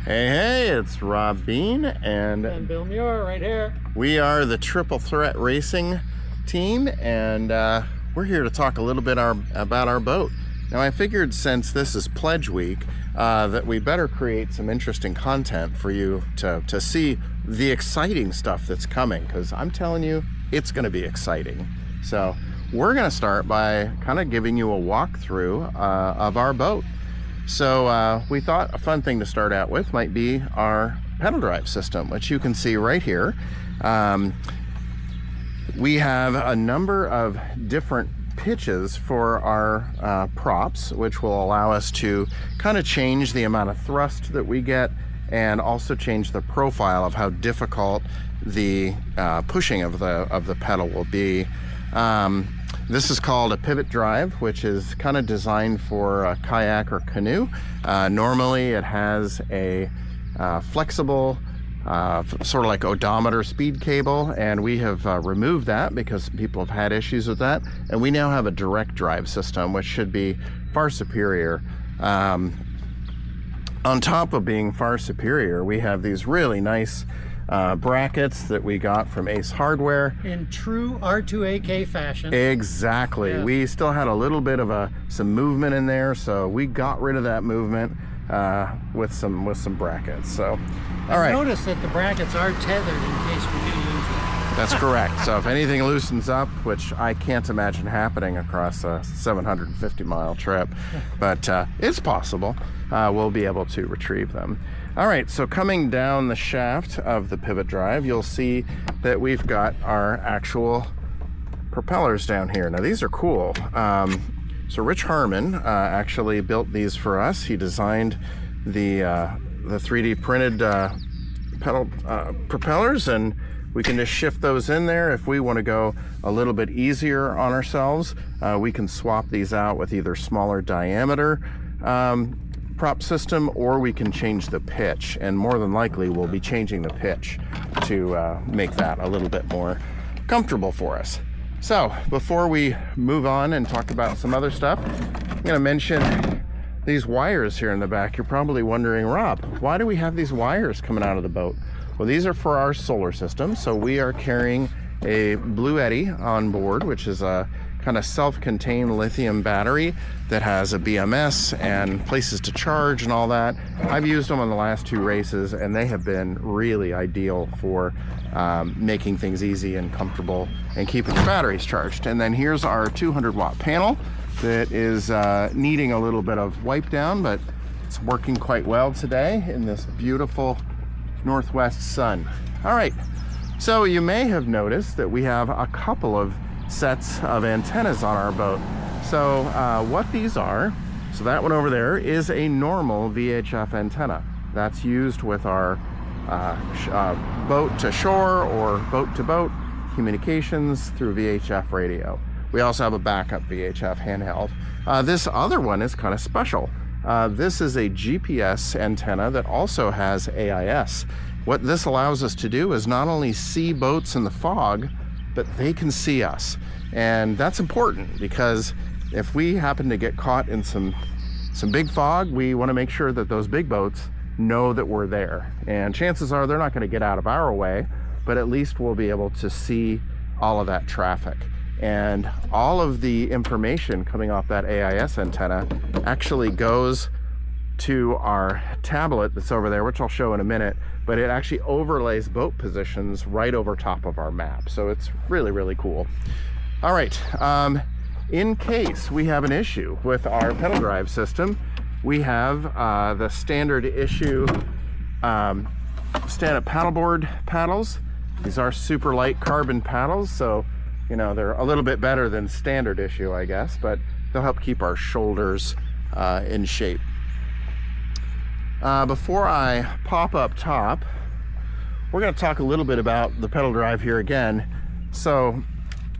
Hey, it's Rob Bean and Bill Muir right here. We are the Triple Threat Racing team, and we're here to talk a little bit about our boat. Now, I figured since this is Pledge Week that we better create some interesting content for you to see the exciting stuff that's coming, because I'm telling you, it's going to be exciting. So we're going to start by kind of giving you a walkthrough of our boat. So we thought a fun thing to start out with might be our pedal drive system, which you can see right here. We have a number of different pitches for our props, which will allow us to kind of change the amount of thrust that we get and also change the profile of how difficult the pushing of the pedal will be. This is called a pivot drive, which is kind of designed for a kayak or canoe. Normally it has a flexible sort of like odometer speed cable, and we have removed that because people have had issues with that, and we now have a direct drive system, which should be far superior. On top of being far superior, we have these really nice brackets that we got from Ace Hardware. In true R2AK fashion. Exactly. Yeah. We still had a little bit of some movement in there, so we got rid of that movement with some brackets. So, all right. Notice that the brackets are tethered in case we do lose them. That's correct. So if anything loosens up, which I can't imagine happening across a 750-mile trip, but it's possible, we'll be able to retrieve them. All right, so coming down the shaft of the pivot drive, you'll see that we've got our actual propellers down here. Now, these are cool. So Rich Harmon actually built these for us. He designed the 3D printed pedal propellers, and we can just shift those in there. If we want to go a little bit easier on ourselves, we can swap these out with either smaller diameter prop system, or we can change the pitch, and more than likely we'll be changing the pitch to make that a little bit more comfortable for us. So before we move on and talk about some other stuff, I'm going to mention these wires here in the back. You're probably wondering, Rob, why do we have these wires coming out of the boat? Well, these are for our solar system. So we are carrying a Blue Eddy on board, which is a kind of self-contained lithium battery that has a BMS and places to charge and all that. I've used them on the last 2 races, and they have been really ideal for making things easy and comfortable and keeping your batteries charged. And then here's our 200-watt panel that is needing a little bit of wipe down, but it's working quite well today in this beautiful northwest sun. All right, so you may have noticed that we have a couple of sets of antennas on our boat. So what these are, so that one over there is a normal VHF antenna that's used with our boat to shore or boat to boat communications through VHF radio. We also have a backup VHF handheld. This other one is kind of special. This is a GPS antenna that also has AIS. What this allows us to do is not only see boats in the fog, but they can see us. And that's important, because if we happen to get caught in some big fog, we want to make sure that those big boats know that we're there. And chances are they're not going to get out of our way, but at least we'll be able to see all of that traffic. And all of the information coming off that AIS antenna actually goes to our tablet that's over there, which I'll show in a minute, but it actually overlays boat positions right over top of our map. So it's really, really cool. All right, in case we have an issue with our pedal drive system, we have the standard issue stand-up paddleboard paddles. These are super light carbon paddles, so you know, they're a little bit better than standard issue, I guess, but they'll help keep our shoulders in shape. Before I pop up top, we're going to talk a little bit about the pedal drive here again. So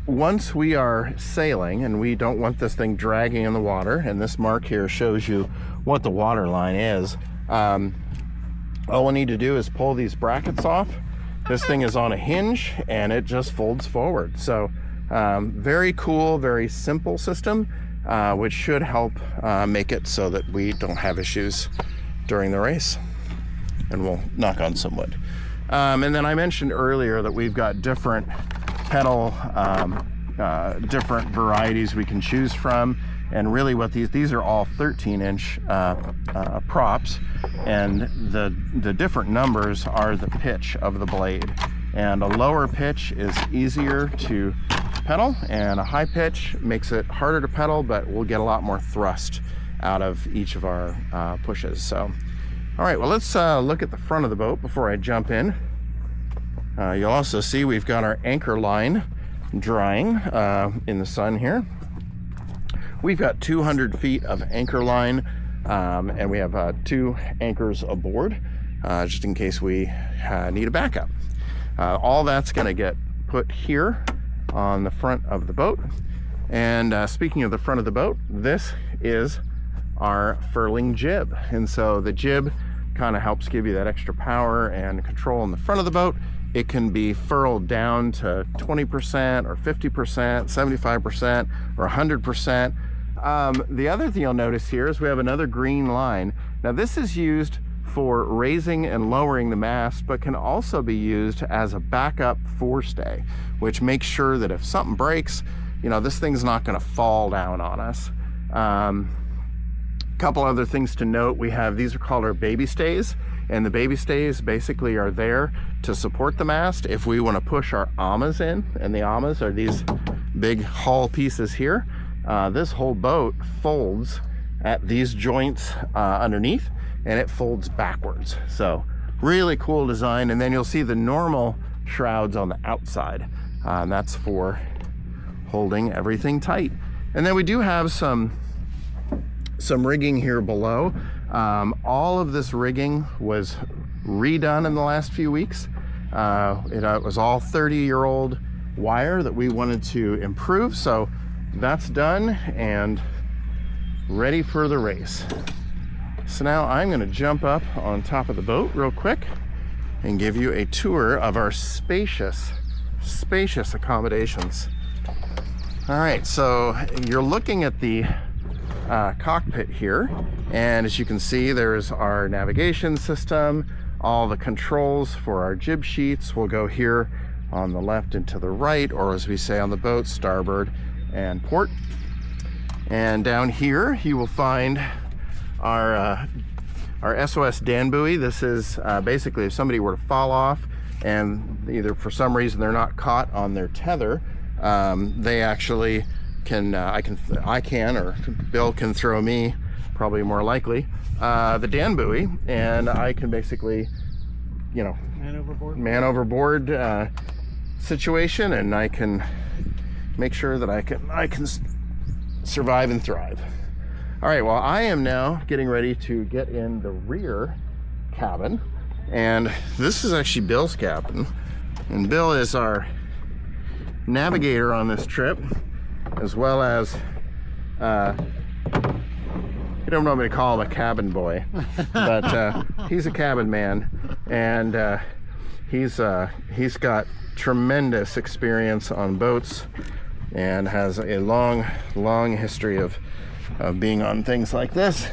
once we are sailing and we don't want this thing dragging in the water, and this mark here shows you what the water line is, all we need to do is pull these brackets off. This thing is on a hinge and it just folds forward. So very cool, very simple system, which should help make it so that we don't have issues during the race. and we'll knock on some wood. And then I mentioned earlier that we've got different pedal, different varieties we can choose from. And really what these are all 13-inch props, and the different numbers are the pitch of the blade. And a lower pitch is easier to pedal, and a high pitch makes it harder to pedal, but we'll get a lot more thrust out of each of our pushes. So, all right, well, let's look at the front of the boat before I jump in. You'll also see we've got our anchor line drying in the sun here. We've got 200 feet of anchor line, and we have 2 anchors aboard, just in case we need a backup. All that's going to get put here on the front of the boat. And speaking of the front of the boat, this is our furling jib. And so the jib kind of helps give you that extra power and control in the front of the boat. It can be furled down to 20% or 50%, 75% or 100%. The other thing you'll notice here is we have another green line. Now this is used for raising and lowering the mast, but can also be used as a backup forestay, which makes sure that if something breaks, you know, this thing's not going to fall down on us. Couple other things to note: we have, these are called our baby stays, and the baby stays basically are there to support the mast if we want to push our amas in, and the amas are these big hull pieces here. This whole boat folds at these joints underneath, and it folds backwards. So really cool design. And then you'll see the normal shrouds on the outside. That's for holding everything tight. And then we do have some rigging here below. All of this rigging was redone in the last few weeks. It was all 30-year-old wire that we wanted to improve. So that's done and ready for the race. So now I'm going to jump up on top of the boat real quick and give you a tour of our spacious accommodations. All right, so you're looking at the cockpit here, and as you can see, there's our navigation system. All the controls for our jib sheets will go here on the left and to the right, or as we say on the boat, starboard and port. And down here you will find our SOS Dan buoy. This is basically if somebody were to fall off and either for some reason they're not caught on their tether, they actually can, I can, or Bill can throw me, probably more likely, the Dan buoy, and I can basically, you know, man overboard situation, and I can make sure that I can survive and thrive. All right, well, I am now getting ready to get in the rear cabin, and this is actually Bill's cabin, and Bill is our navigator on this trip, as well as you don't want me to call him a cabin boy, but he's a cabin man, and he's got tremendous experience on boats and has a long history of being on things like this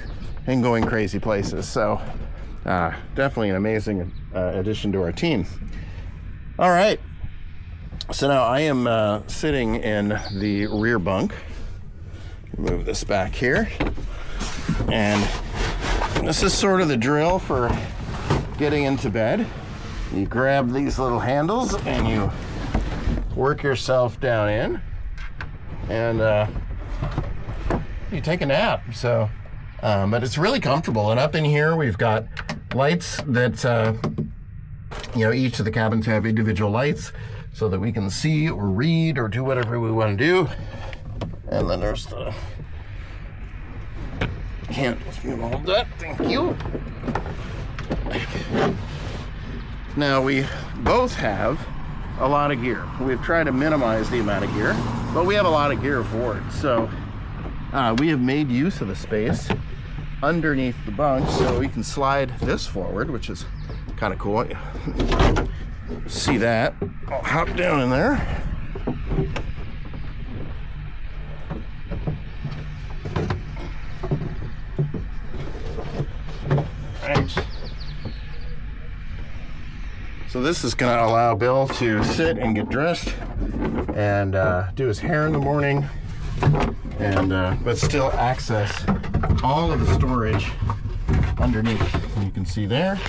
and going crazy places. So definitely an amazing addition to our team. All right, so now I am sitting in the rear bunk. Move this back here, and this is sort of the drill for getting into bed. You grab these little handles and you work yourself down in, and you take a nap. So but it's really comfortable, and up in here we've got lights that you know, each of the cabins have individual lights so that we can see or read or do whatever we want to do. And then there's the candles. You hold that, thank you. Now we both have a lot of gear. We've tried to minimize the amount of gear, but we have a lot of gear aboard. So we have made use of the space underneath the bunk so we can slide this forward, which is kind of cool. See that? I'll hop down in there. Right. So this is going to allow Bill to sit and get dressed and do his hair in the morning, and but still access all of the storage underneath. And you can see there,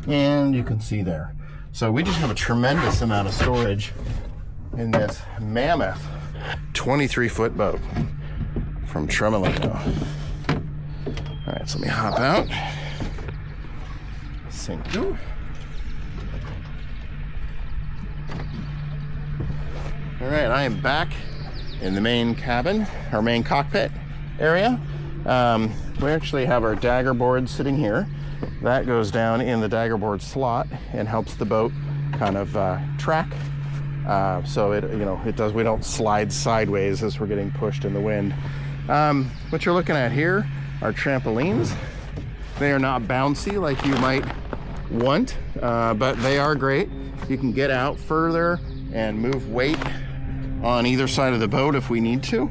and you can see there. So we just have a tremendous amount of storage in this mammoth 23-foot boat from Tremolino. All right, so let me hop out. Thank you. All right, I am back in the main cabin, our main cockpit area. We actually have our dagger board sitting here. That goes down in the dagger board slot and helps the boat kind of track. So it does. We don't slide sideways as we're getting pushed in the wind. What you're looking at here are trampolines. They are not bouncy like you might want, but they are great. You can get out further and move weight on either side of the boat if we need to.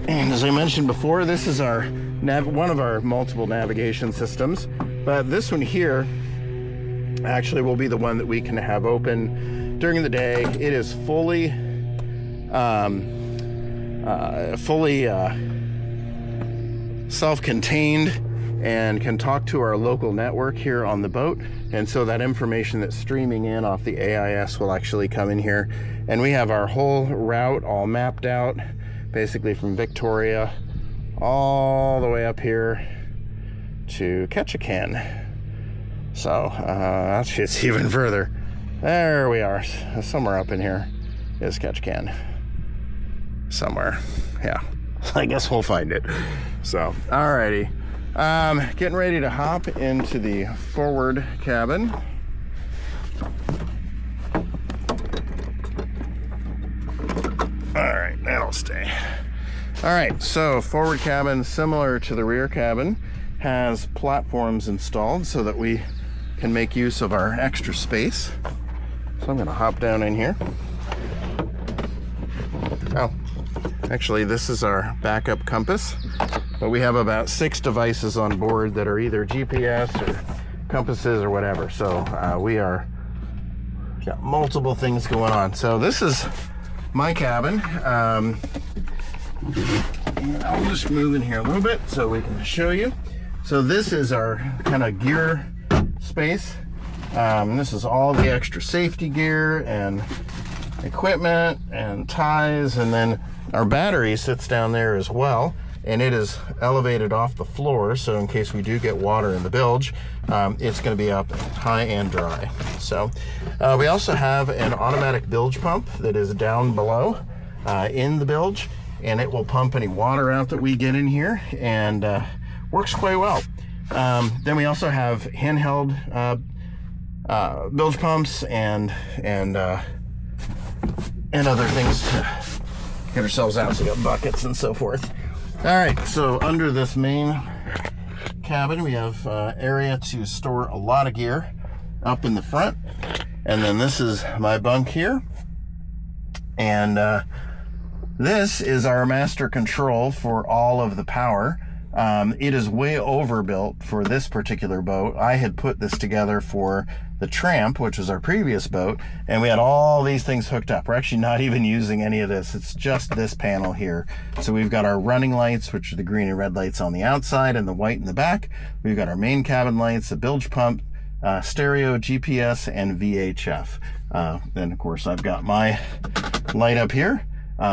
And as I mentioned before, this is our one of our multiple navigation systems, but this one here actually will be the one that we can have open during the day. It is fully self-contained and can talk to our local network here on the boat, and so that information that's streaming in off the AIS will actually come in here, and we have our whole route all mapped out, basically from Victoria all the way up here to Ketchikan. So that's just even further. There we are. Somewhere up in here is Ketchikan. Somewhere. Yeah. I guess we'll find it. So, alrighty. Getting ready to hop into the forward cabin. Alright, that'll stay. Alright, so forward cabin, similar to the rear cabin, has platforms installed so that we can make use of our extra space. So I'm going to hop down in here. Oh, actually this is our backup compass, but we have about 6 devices on board that are either GPS or compasses or whatever. So we got multiple things going on. So this is my cabin. I'll just move in here a little bit so we can show you. So this is our kind of gear space. This is all the extra safety gear and equipment and ties, and then our battery sits down there as well, and it is elevated off the floor, so in case we do get water in the bilge, it's going to be up high and dry. So we also have an automatic bilge pump that is down below in the bilge, and it will pump any water out that we get in here, and works quite well. Then we also have handheld bilge pumps and other things to get ourselves out. So we got buckets and so forth. All right, so under this main cabin, we have area to store a lot of gear up in the front, and then this is my bunk here, and this is our master control for all of the power. It is way overbuilt for this particular boat. I had put this together for the Tramp, which was our previous boat, and we had all these things hooked up. We're actually not even using any of this. It's just this panel here. So we've got our running lights, which are the green and red lights on the outside and the white in the back. We've got our main cabin lights, a bilge pump, stereo, GPS, and VHF. Then of course I've got my light up here.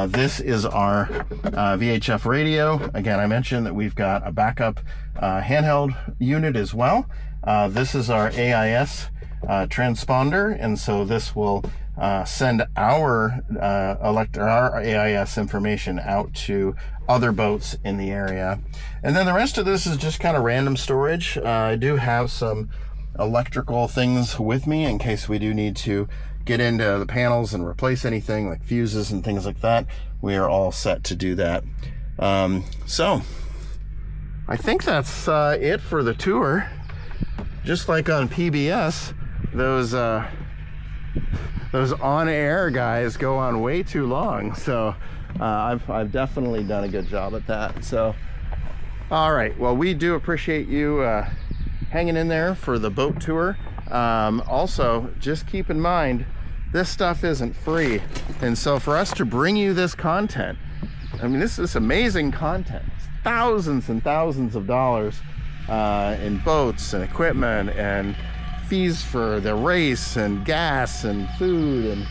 This is our VHF radio. Again, I mentioned that we've got a backup handheld unit as well. This is our AIS transponder, and so this will send our AIS information out to other boats in the area. And then the rest of this is just kind of random storage. I do have some electrical things with me in case we do need to get into the panels and replace anything like fuses and things like that. We are all set to do that. So I think that's it for the tour. Just like on PBS, those on-air guys go on way too long. So I've definitely done a good job at that. So all right, well, we do appreciate you hanging in there for the boat tour. Also, just keep in mind, this stuff isn't free. And so for us to bring you this content, I mean, this is amazing content. It's thousands and thousands of dollars in boats and equipment and fees for the race and gas and food, and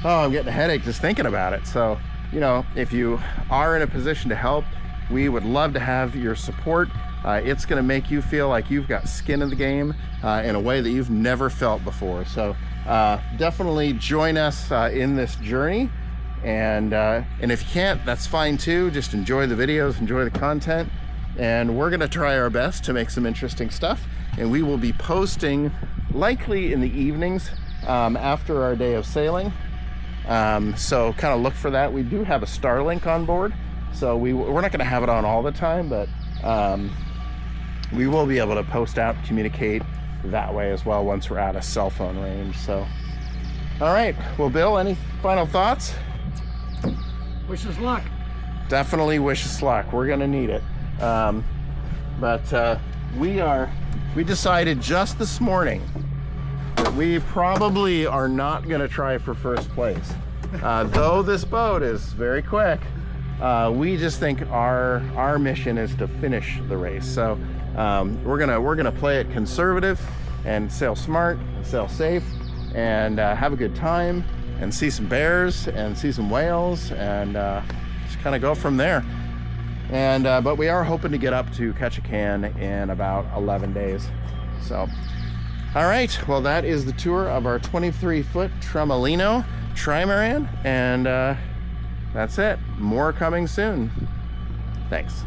oh, I'm getting a headache just thinking about it. So, you know, if you are in a position to help, we would love to have your support. It's going to make you feel like you've got skin in the game in a way that you've never felt before. So definitely join us in this journey. And if you can't, that's fine too. Just enjoy the videos, enjoy the content. And we're going to try our best to make some interesting stuff. And we will be posting likely in the evenings after our day of sailing. So kind of look for that. We do have a Starlink on board. So we're not going to have it on all the time, but we will be able to post out, communicate that way as well once we're out of cell phone range. So, all right. Well, Bill, any final thoughts? Wish us luck. Definitely wish us luck. We're going to need it. But we decided just this morning that we probably are not going to try for first place. Though this boat is very quick, we just think our mission is to finish the race. So we're gonna play it conservative and sail smart and sail safe and have a good time and see some bears and see some whales and just kind of go from there. And but we are hoping to get up to Ketchikan in about 11 days. So all right, well, that is the tour of our 23-foot Tremolino trimaran, and that's it. More coming soon. Thanks.